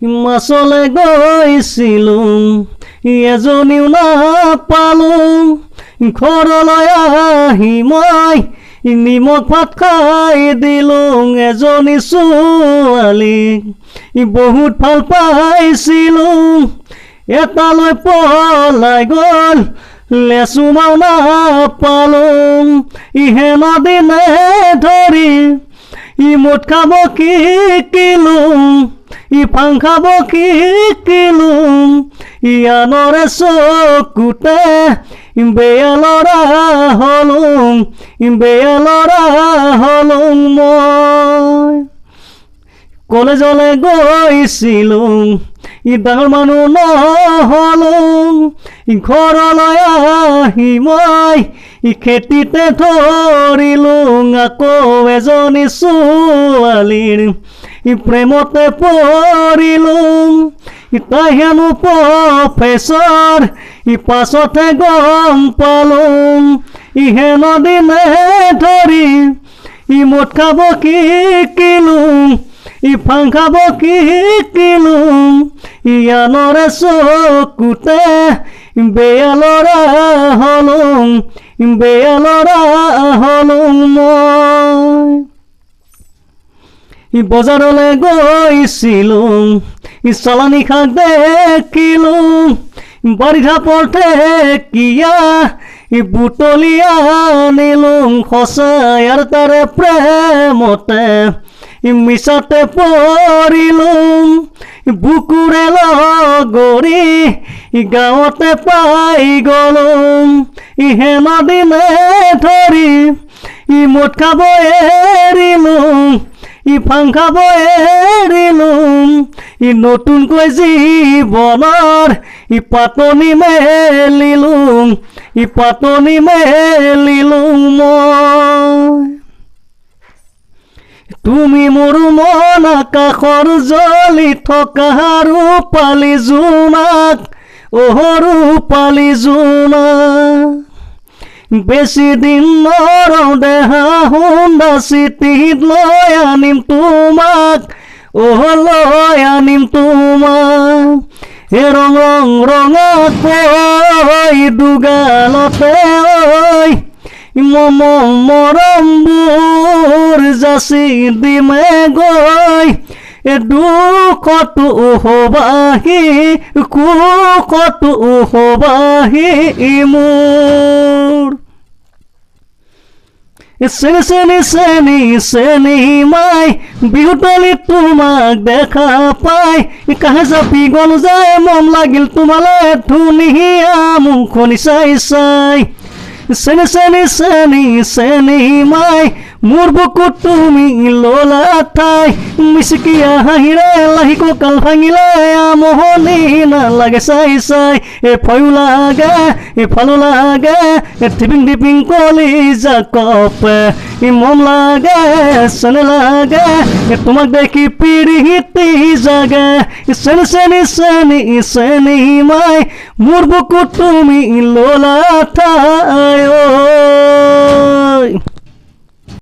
মাছলে গৈছিলোঁ এজনীও নাপালোঁ ঘৰলৈ আহি মই নিমখ ভাত খাই দিলোঁ এজনী ছোৱালীক বহুত ভাল পাইছিলোঁ এটালৈ পলাই গ'ল লেচু মাও নাপালোঁ ইহেন দিনে ধৰি মুঠ খাব শিকিলোঁ ফাং খাব শিকিলোঁ আনৰে চকুতে বেয়া ল'ৰা হলোঁ মই কলেজলৈ গৈছিলোঁ ডাঙৰ মানুহ নহ'লোঁ ঘৰলৈ আহি মই খেতিতে ধৰিলোঁ আকৌ এজনী ছোৱালীৰ প্ৰেমতে পৰিলোঁ তাই হেনো প্ৰফেচৰ পাছতহে গম পালোঁ ইহেন দিনে ধৰি মুঠ খাব শিকিলোঁ ফাং খাব শিকিলোঁ আনৰে চকুতে বেয়া ল'ৰা হলোঁ মই বজাৰলৈ গৈছিলোঁ চালানী শাক দেখিলোঁ বাৰিষা পৰতে কিয়া বুটলি আনিলোঁ সঁচাই আৰু তাৰে প্ৰেমতে মিছাতে পৰিলোঁ বুকুৰে লগৰী গাঁৱতে পাই গ'লোঁ ইহেন দিনে ধৰি মুঠ খাব এৰিলোঁ ফাং খাব এৰিলোঁ নতুনকৈ জীৱনৰ পাতনি মেলিলোঁ মই তুমি মোৰ মন আকাশৰ জ্বলি থকা ৰূপালী জোনাক ৰূপালী জোনাক বেছি দিন নৰদেহা হুন্দা চিঠিত লৈ আনিম তোমাক ৰং ৰঙাকৈ দুগালতে মৰমবোৰ যাচি দিমে গৈ দুখতো সবাহি সুখতো সবাহি মোৰ চেনি মাই বিহুতলি তোমাক দেখা পাই কাহে জাপি গ'ল যায় মন লাগিল তোমালৈ ধুনীয়া মুখনি চাই চেনি মাই মোৰ বুকুত তুমি ললা ঠাই মিচিকিয়া হাঁহিৰে লাহি কঁকাল ভাঙিলে আমনি নালাগে চাই ভয়ো লাগে ফালো লাগে টিপিং কলিজা কপে মন লাগে চেনে লাগে তোমাক দেখি পিৰিতি জাগে চেনি মাই মোৰ বুকুত তুমি ললা ঠাই